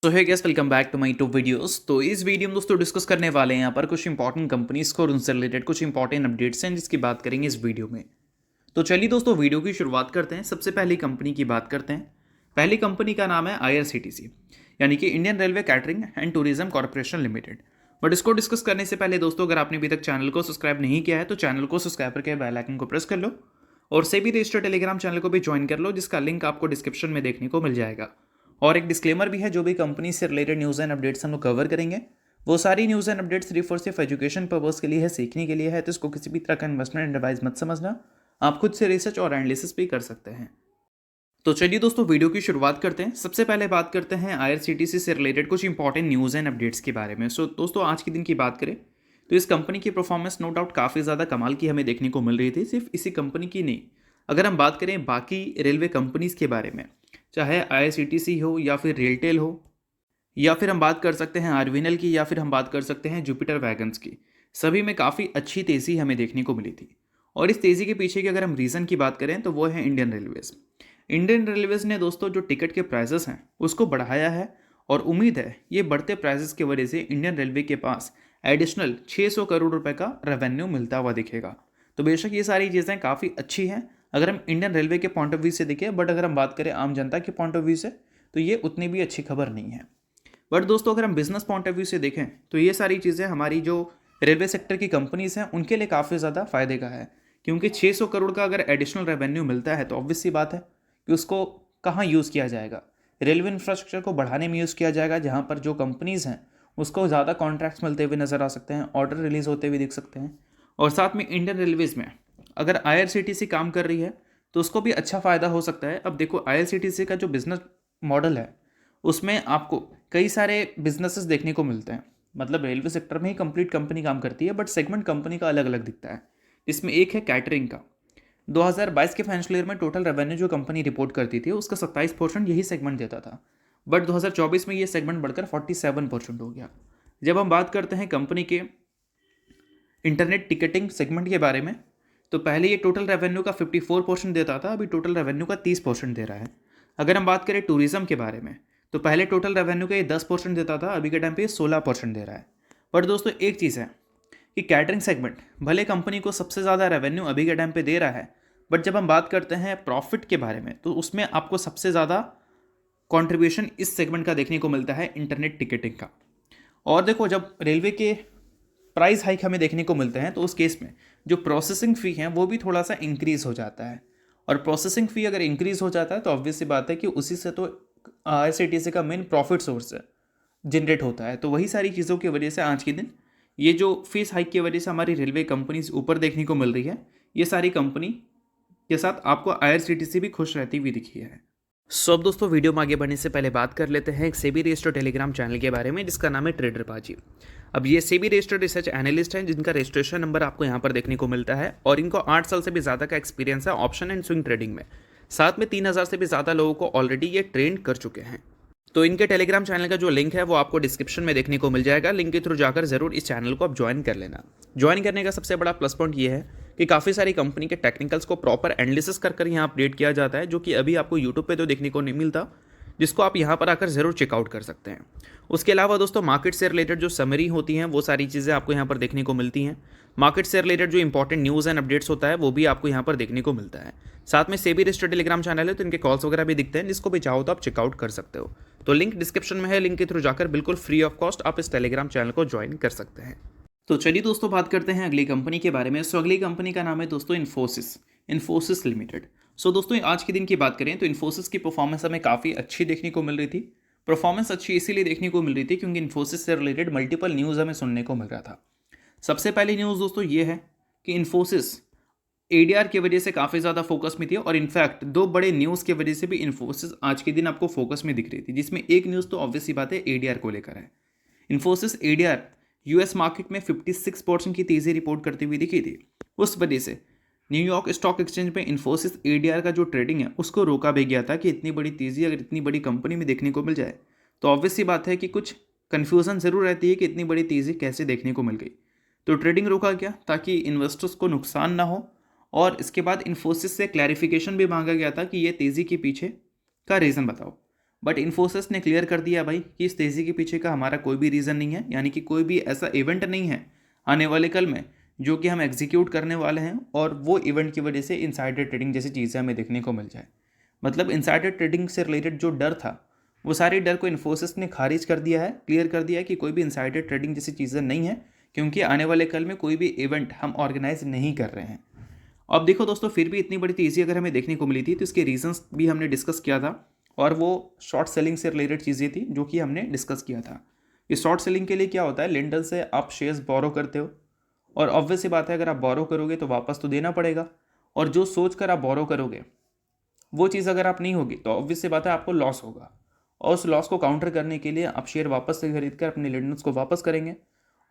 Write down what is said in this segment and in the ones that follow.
So hi guys welcome back to my टू videos. तो इस वीडियो में दोस्तों डिस्कस करने वाले हैं यहाँ पर कुछ इंपॉर्टेंट कंपनीज को और उनसे रिलेटेड कुछ इंपॉर्टेंट अपडेट्स हैं जिसकी बात करेंगे इस वीडियो में। तो चलिए दोस्तों वीडियो की शुरुआत करते हैं। सबसे पहली कंपनी की बात करते हैं। पहली कंपनी का नाम है IRCTC यानी कि Indian railway catering and tourism corporation limited. But इसको डिस्कस करने से पहले दोस्तों अगर आपने अभी तक चैनल को सब्सक्राइब नहीं किया है तो चैनल को सब्सक्राइब करके बेल आइकन को प्रेस कर लो और सेबी रजिस्टर्ड टेलीग्राम चैनल को भी ज्वाइन कर लो जिसका लिंक आपको डिस्क्रिप्शन में देखने को मिल जाएगा। और एक डिस्क्लेमर भी है, जो भी कंपनी से रिलेटेड न्यूज़ एंड अपडेट्स हम लोग कवर करेंगे वो सारी न्यूज़ एंड अपडेट्स सिर्फ और सिर्फ एजुकेशन पर्पस के लिए है, सीखने के लिए है। तो इसको किसी भी तरह का इन्वेस्टमेंट एडवाइस मत समझना, आप खुद से रिसर्च और एनालिसिस भी कर सकते हैं। तो चलिए दोस्तों वीडियो की शुरुआत करते हैं। सबसे पहले बात करते हैं IRCTC से रिलेटेड कुछ इंपॉर्टेंट न्यूज़ एंड अपडेट्स के बारे में। सो दोस्तों आज के दिन की बात करें तो इस कंपनी की परफॉर्मेंस नो डाउट काफ़ी ज़्यादा कमाल की हमें देखने को मिल रही थी। सिर्फ इसी कंपनी की नहीं, अगर हम बात करें बाकी रेलवे कंपनीज़ के बारे में, चाहे IRCTC हो या फिर रेलटेल हो या फिर हम बात कर सकते हैं आरवीएनएल की या फिर हम बात कर सकते हैं जुपिटर वैगन्स की, सभी में काफ़ी अच्छी तेज़ी हमें देखने को मिली थी। और इस तेज़ी के पीछे की अगर हम रीज़न की बात करें तो वो है इंडियन रेलवेज़। इंडियन रेलवेज़ ने दोस्तों जो टिकट के प्राइजेस हैं उसको बढ़ाया है और उम्मीद है ये बढ़ते प्राइजेस की वजह से इंडियन रेलवे के पास एडिशनल 600 करोड़ रुपए का रेवेन्यू मिलता हुआ दिखेगा। तो बेशक ये सारी चीज़ें काफ़ी अच्छी हैं अगर हम इंडियन रेलवे के पॉइंट ऑफ व्यू से देखें, बट अगर हम बात करें आम जनता के पॉइंट ऑफ व्यू से तो ये उतनी भी अच्छी खबर नहीं है। बट दोस्तों अगर हम बिजनेस पॉइंट ऑफ व्यू से देखें तो ये सारी चीज़ें हमारी जो रेलवे सेक्टर की कंपनीज हैं उनके लिए काफ़ी ज़्यादा फायदे का है, क्योंकि 600 करोड़ का अगर एडिशनल रेवेन्यू मिलता है तो ऑब्वियस सी बात है कि उसको कहाँ यूज़ किया जाएगा। रेलवे इंफ्रास्ट्रक्चर को बढ़ाने में यूज़ किया जाएगा, जहाँ पर जो कंपनीज़ हैं उसको ज़्यादा कॉन्ट्रैक्ट्स मिलते हुए नज़र आ सकते हैं, ऑर्डर रिलीज़ होते हुए दिख सकते हैं। और साथ में इंडियन रेलवेज़ में अगर IRCTC काम कर रही है तो उसको भी अच्छा फ़ायदा हो सकता है। अब देखो IRCTC का जो बिज़नेस मॉडल है उसमें आपको कई सारे बिजनेसेस देखने को मिलते हैं, मतलब रेलवे सेक्टर में ही कंप्लीट कंपनी काम करती है बट सेगमेंट कंपनी का अलग अलग दिखता है। इसमें एक है कैटरिंग का। 2022 के फाइनेंशियल ईयर में टोटल रेवेन्यू जो कंपनी रिपोर्ट करती थी उसका 27% यही सेगमेंट देता था, बट 2024 में ये सेगमेंट बढ़कर 47% हो गया। जब हम बात करते हैं कंपनी के इंटरनेट टिकटिंग सेगमेंट के बारे में तो पहले ये टोटल रेवेन्यू का 54% देता था, अभी टोटल रेवेन्यू का 30% दे रहा है। अगर हम बात करें टूरिज्म के बारे में तो पहले टोटल रेवेन्यू का ये 10% देता था, अभी के टाइम पे ये 16% दे रहा है। पर दोस्तों एक चीज़ है कि कैटरिंग सेगमेंट भले कंपनी को सबसे ज़्यादा रेवेन्यू अभी के टाइम पे दे रहा है, बट जब हम बात करते हैं प्रॉफिट के बारे में तो उसमें आपको सबसे ज़्यादा कंट्रीब्यूशन इस सेगमेंट का देखने को मिलता है, इंटरनेट टिकटिंग का। और देखो जब रेलवे के प्राइस हाइक हमें देखने को मिलते हैं तो उस केस में जो प्रोसेसिंग फ़ी है वो भी थोड़ा सा इंक्रीज़ हो जाता है। और प्रोसेसिंग फ़ी अगर इंक्रीज़ हो जाता है तो ऑब्वियस सी बात है कि उसी से तो IRCTC का मेन प्रॉफिट सोर्स जनरेट होता है। तो वही सारी चीज़ों की वजह से आज के दिन ये जो फीस हाइक की वजह से हमारी रेलवे कंपनीज ऊपर देखने को मिल रही है, ये सारी कंपनी के साथ आपको IRCTC भी खुश रहती हुई दिखी है। सो अब दोस्तों वीडियो में आगे बढ़ने से पहले बात कर लेते हैं एक सेबी रजिस्टर्ड टेलीग्राम चैनल के बारे में जिसका नाम है ट्रेडर बाजी। अब ये सेबी रजिस्टर्ड रिसर्च एनालिस्ट हैं जिनका रजिस्ट्रेशन नंबर आपको यहाँ पर देखने को मिलता है और इनको 8 साल से भी ज़्यादा का एक्सपीरियंस है ऑप्शन एंड स्विंग ट्रेडिंग में। साथ में 3000 से भी ज़्यादा लोगों को ऑलरेडी ये ट्रेन कर चुके हैं। तो इनके टेलीग्राम चैनल का जो लिंक है वो आपको डिस्क्रिप्शन में देखने को मिल जाएगा, लिंक के थ्रू जाकर जरूर इस चैनल को आप ज्वाइन कर लेना। ज्वाइन करने का सबसे बड़ा प्लस पॉइंट ये है कि काफ़ी सारी कंपनी के टेक्निकल्स को प्रॉपर एनालिसिस कर यहाँ अपडेट किया जाता है, जो कि अभी आपको यूट्यूब पे तो देखने को नहीं मिलता, जिसको आप यहाँ पर आकर ज़रूर चेकआउट कर सकते हैं। उसके अलावा दोस्तों मार्केट से रिलेटेड जो समरी होती हैं वो सारी चीज़ें आपको यहाँ पर देखने को मिलती हैं। मार्केट से रिलेटेड जो इंपॉर्टेंट न्यूज़ एंड अपडेट्स होता है वो भी आपको यहाँ पर देखने को मिलता है। साथ में सेबी रजिस्टर्ड टेलीग्राम चैनल है तो इनके कॉल्स वगैरह भी दिखते हैं, जिसको भी चाहो तो आप चेकआउट कर सकते हो। तो लिंक डिस्क्रिप्शन में है, लिंक के थ्रू जाकर बिल्कुल फ्री ऑफ कॉस्ट आप इस टेलीग्राम चैनल को ज्वाइन कर सकते हैं। तो चलिए दोस्तों बात करते हैं अगली कंपनी के बारे में। सो अगली कंपनी का नाम है दोस्तों इन्फोसिस लिमिटेड। सो दोस्तों आज के दिन की बात करें तो इन्फोसिस की परफॉर्मेंस हमें काफ़ी अच्छी देखने को मिल रही थी। परफॉर्मेंस अच्छी इसीलिए देखने को मिल रही थी क्योंकि इन्फोसिस से रिलेटेड मल्टीपल न्यूज़ हमें सुनने को मिल रहा था। सबसे पहली न्यूज़ दोस्तों ये है कि इन्फोसिस ADR की वजह से काफ़ी ज़्यादा फोकस में थी और इनफैक्ट 2 बड़े न्यूज़ की वजह से भी इन्फोसिस आज के दिन आपको फोकस में दिख रही थी, जिसमें एक न्यूज़ तो ऑब्वियस सी बात है ADR को लेकर है। इन्फोसिस ADR US मार्केट में 56% की तेज़ी रिपोर्ट करती हुई दिखी थी। उस वजह से न्यूयॉर्क स्टॉक एक्सचेंज में इन्फोसिस ADR का जो ट्रेडिंग है उसको रोका भी गया था कि इतनी बड़ी तेज़ी अगर इतनी बड़ी कंपनी में देखने को मिल जाए तो ऑब्वियस सी बात है कि कुछ कन्फ्यूज़न ज़रूर रहती है कि इतनी बड़ी तेज़ी कैसे देखने को मिल गई। तो ट्रेडिंग रोका गया ताकि इन्वेस्टर्स को नुकसान ना हो, और इसके बाद इन्फोसिस से क्लैरिफिकेशन भी मांगा गया था कि ये तेज़ी के पीछे का रीज़न बताओ। बट इन्फोसिस ने क्लियर कर दिया भाई कि इस तेज़ी के पीछे का हमारा कोई भी रीज़न नहीं है, यानी कि कोई भी ऐसा इवेंट नहीं है आने वाले कल में जो कि हम एग्जीक्यूट करने वाले हैं और वो इवेंट की वजह से इनसाइडर ट्रेडिंग जैसी चीज़ें हमें देखने को मिल जाए। मतलब इनसाइडर ट्रेडिंग से रिलेटेड जो डर था वो सारे डर को इन्फोसिस ने खारिज कर दिया है, क्लियर कर दिया है कि कोई भी इनसाइडर ट्रेडिंग जैसी चीज़ें नहीं है, क्योंकि आने वाले कल में कोई भी इवेंट हम ऑर्गेनाइज नहीं कर रहे हैं। अब देखो दोस्तों, फिर भी इतनी बड़ी तेज़ी अगर हमें देखने को मिली थी तो इसके रीजंस भी हमने डिस्कस किया था, और वो शॉर्ट सेलिंग से रिलेटेड चीज़ें थी जो कि हमने डिस्कस किया था। ये शॉर्ट सेलिंग के लिए क्या होता है, लेंडर से आप शेयर्स बोरो करते हो, और ऑब्वियस सी बात है अगर आप बोरो करोगे तो वापस तो देना पड़ेगा, और जो सोच कर आप बोरो करोगे वो चीज़ अगर आप नहीं होगी तो ऑब्वियस सी बात है आपको लॉस होगा, और उस लॉस को काउंटर करने के लिए आप शेयर वापस से खरीद कर अपने लेंडर्स को वापस करेंगे।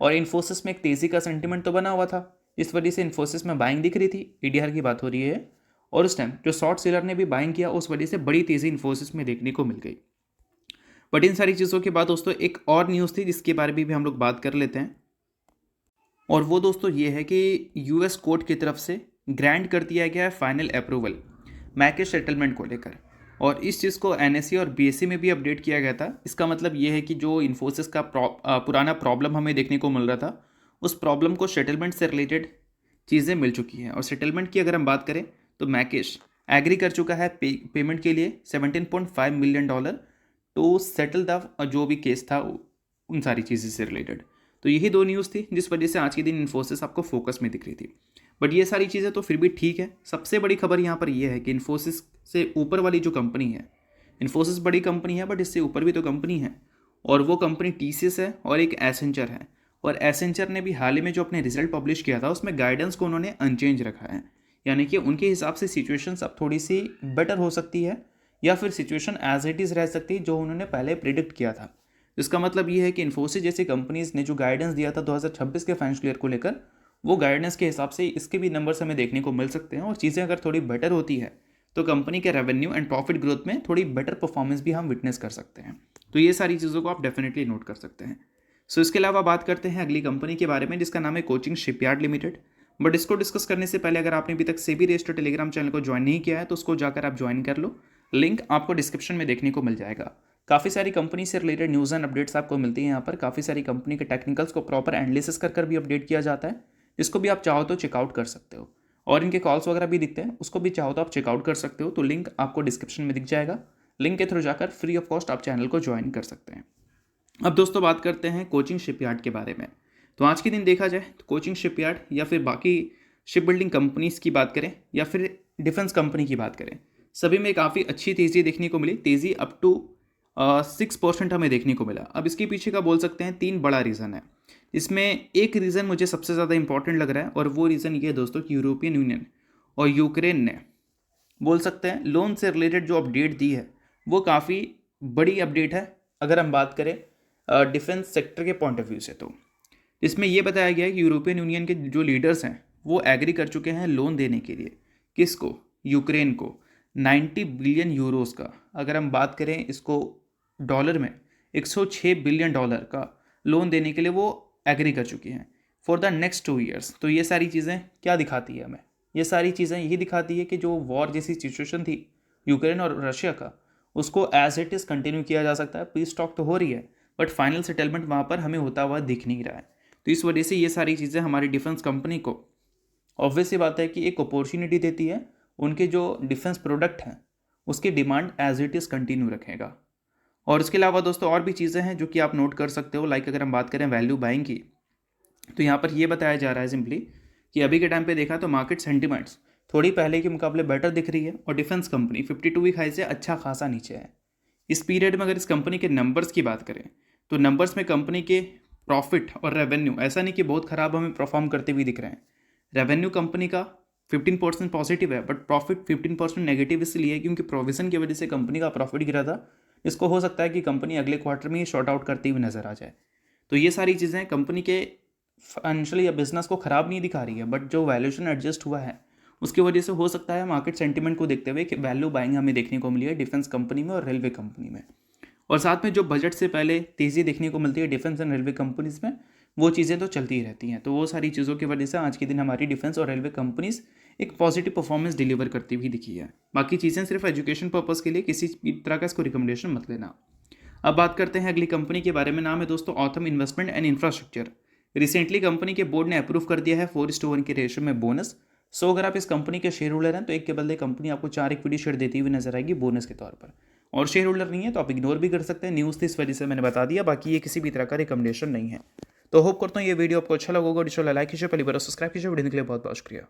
और इन्फोसिस में एक तेज़ी का सेंटिमेंट तो बना हुआ था, इस वजह से इन्फोसिस में बाइंग दिख रही थी, ईडीआर की बात हो रही है, और उस टाइम जो शॉर्ट सेलर ने भी बाइंग किया उस वजह से बड़ी तेज़ी इन्फोसिस में देखने को मिल गई। बट इन सारी चीज़ों के बाद दोस्तों एक और न्यूज़ थी जिसके बारे में भी हम लोग बात कर लेते हैं, और वो दोस्तों ये है कि यूएस कोर्ट की तरफ से ग्रांट कर दिया गया है फाइनल अप्रूवल मैकेश सेटलमेंट को लेकर, और इस चीज़ को एनएससी और बीएससी में भी अपडेट किया गया था। इसका मतलब ये है कि जो इन्फोसिस का पुराना प्रॉब्लम हमें देखने को मिल रहा था, उस प्रॉब्लम को सेटलमेंट से रिलेटेड चीज़ें मिल चुकी हैं। और सेटलमेंट की अगर हम बात करें तो मैकेश एग्री कर चुका है पेमेंट के लिए $17.5 मिलियन टू सेटल द जो भी केस था उन सारी चीज़ें से रिलेटेड। तो यही दो न्यूज़ थी जिस वजह से आज के दिन इन्फोसिस आपको फोकस में दिख रही थी। बट ये सारी चीज़ें तो फिर भी ठीक है। सबसे बड़ी खबर यहाँ पर यह है कि इन्फोसिस से ऊपर वाली जो कंपनी है, इन्फोसिस बड़ी कंपनी है बट इससे ऊपर भी तो कंपनी है, और वो कंपनी टीसीएस है और एक एसेंचर है। और एसेंचर ने भी हाल ही में जो अपने रिजल्ट पब्लिश किया था उसमें गाइडेंस को उन्होंने अनचेंज रखा है, यानी कि उनके हिसाब से सिचुएशंस अब थोड़ी सी बेटर हो सकती है, या फिर सिचुएशन एज इट इज़ रह सकती है जो उन्होंने पहले प्रिडिक्ट किया था। इसका मतलब ये है कि इन्फोसिस जैसी कंपनीज ने जो गाइडेंस दिया था 2026 के फाइनेंशियल ईयर को लेकर, वो गाइडेंस के हिसाब से इसके भी नंबर्स हमें देखने को मिल सकते हैं, और चीज़ें अगर थोड़ी बेटर होती है तो कंपनी के रेवेन्यू एंड प्रॉफिट ग्रोथ में थोड़ी बेटर परफॉर्मेंस भी हम विटनेस कर सकते हैं। तो ये सारी चीज़ों को आप डेफिनेटली नोट कर सकते हैं। सो इसके अलावा बात करते हैं अगली कंपनी के बारे में जिसका नाम है कोचिंग शिपयार्ड लिमिटेड। बट इसको डिस्कस करने से पहले अगर आपने अभी तक सेबी रजिस्टर्ड टेलीग्राम चैनल को ज्वाइन नहीं किया है तो उसको जाकर आप ज्वाइन कर लो, लिंक आपको डिस्क्रिप्शन में देखने को मिल जाएगा। काफ़ी सारी कंपनी से रिलेटेड न्यूज़ एंड अपडेट्स आपको मिलती हैं यहाँ पर। काफ़ी सारी कंपनी के टेक्निकल्स को प्रॉपर एनालिसिस कर भी अपडेट किया जाता है, जिसको भी आप चाहो तो चेकआउट कर सकते हो, और इनके कॉल्स वगैरह भी दिखते हैं, उसको भी चाहो तो आप चेकआउट कर सकते हो। तो लिंक आपको डिस्क्रिप्शन में दिख जाएगा, लिंक के थ्रू जाकर फ्री ऑफ कॉस्ट आप चैनल को ज्वाइन कर सकते हैं। अब दोस्तों बात करते हैं कोचिंग शिपयार्ड के बारे में। तो आज के दिन देखा जाए तो कोचिंग शिपयार्ड या फिर बाकी शिप बिल्डिंग कंपनीज की बात करें या फिर डिफेंस कंपनी की बात करें, सभी में काफ़ी अच्छी तेज़ी देखने को मिली। तेज़ी अप टू 6% हमें देखने को मिला। अब इसके पीछे का बोल सकते हैं 3 बड़ा रीज़न है। इसमें एक रीज़न मुझे सबसे ज़्यादा इंपॉर्टेंट लग रहा है, और वो रीज़न ये है दोस्तों कि यूरोपियन यूनियन और यूक्रेन ने बोल सकते हैं लोन से रिलेटेड जो अपडेट दी है वो काफ़ी बड़ी अपडेट है अगर हम बात करें डिफेंस सेक्टर के पॉइंट ऑफ व्यू से। तो इसमें यह बताया गया है कि यूरोपियन यूनियन के जो लीडर्स हैं वो एग्री कर चुके हैं लोन देने के लिए। किसको? यूक्रेन को 90 बिलियन यूरोस का, अगर हम बात करें इसको डॉलर में 106 बिलियन डॉलर का लोन देने के लिए वो एग्री कर चुकी हैं फॉर द नेक्स्ट 2 ईयर्स। तो ये सारी चीज़ें क्या दिखाती है हमें? ये सारी चीज़ें यही दिखाती है कि जो वॉर जैसी सिचुएशन थी यूक्रेन और रशिया का, उसको एज इट इज़ कंटिन्यू किया जा सकता है। पीस टॉक तो हो रही है बट फाइनल सेटलमेंट वहाँ पर हमें होता हुआ दिख नहीं रहा है। तो इस वजह से ये सारी चीज़ें हमारी डिफेंस कंपनी को ऑब्वियस सी बात है कि एक अपॉर्चुनिटी देती है, उनके जो डिफेंस प्रोडक्ट हैं उसकी demand as it is continue रखेगा। और इसके अलावा दोस्तों और भी चीज़ें हैं जो कि आप नोट कर सकते हो। लाइक अगर हम बात करें वैल्यू बाइंग की, तो यहाँ पर ये बताया जा रहा है सिंपली कि अभी के टाइम पे देखा तो मार्केट सेंटिमेंट्स थोड़ी पहले के मुकाबले बेटर दिख रही है, और डिफेंस कंपनी 52 वीक हाई से अच्छा खासा नीचे है। इस पीरियड में अगर इस कंपनी के नंबर्स की बात करें तो नंबर्स में कंपनी के प्रॉफिट और रेवेन्यू ऐसा नहीं कि बहुत ख़राब हमें परफॉर्म करते हुए दिख रहे हैं। रेवेन्यू कंपनी का 15% पॉजिटिव है बट प्रॉफिट 15% नेगेटिव इसलिए क्योंकि प्रोविजन की वजह से कंपनी का प्रॉफिट गिरा था। इसको हो सकता है कि कंपनी अगले क्वार्टर में ही शॉर्ट आउट करती हुई नजर आ जाए। तो ये सारी चीज़ें कंपनी के फाइनेंशियल या बिजनेस को ख़राब नहीं दिखा रही है, बट जो वैल्यूएशन एडजस्ट हुआ है उसकी वजह से हो सकता है मार्केट सेंटीमेंट को देखते हुए कि वैल्यू बाइंग हमें देखने को मिली है डिफेंस कंपनी में और रेलवे कंपनी में। और साथ में जो बजट से पहले तेज़ी देखने को मिलती है डिफेंस एंड रेलवे कंपनीज में, वो चीज़ें तो चलती ही रहती हैं। तो वो सारी चीज़ों की वजह से आज के दिन हमारी डिफेंस और रेलवे कंपनीज एक पॉजिटिव परफॉर्मेंस डिलीवर करती हुई दिखी है। बाकी चीज़ें सिर्फ एजुकेशन पर्पज़ के लिए, किसी भी तरह का इसको रिकमेंडेशन मत लेना। अब बात करते हैं अगली कंपनी के बारे में। नाम है दोस्तों Autham investment and infrastructure. Recently company के बोर्ड ने अप्रूव कर दिया है 4:1 के रेशियो में बोनस। सो अगर आप इस कंपनी के शेयर होल्डर हैं तो एक के बदले कंपनी आपको 4 इक्विटी शेयर देती हुई नजर आएगी बोनस के तौर पर। और शेयर होल्डर नहीं है तो आप इग्नोर भी कर सकते हैं, न्यूज़ थी इस वजह से मैंने बता दिया। बाकी ये किसी भी तरह का रिकमेंडेशन नहीं है। तो होप करता हूँ ये वीडियो आपको अच्छा लगा होगा। लाइक कीजिए, पहली बार सब्सक्राइब कीजिए। वीडियो के लिए बहुत बहुत शुक्रिया।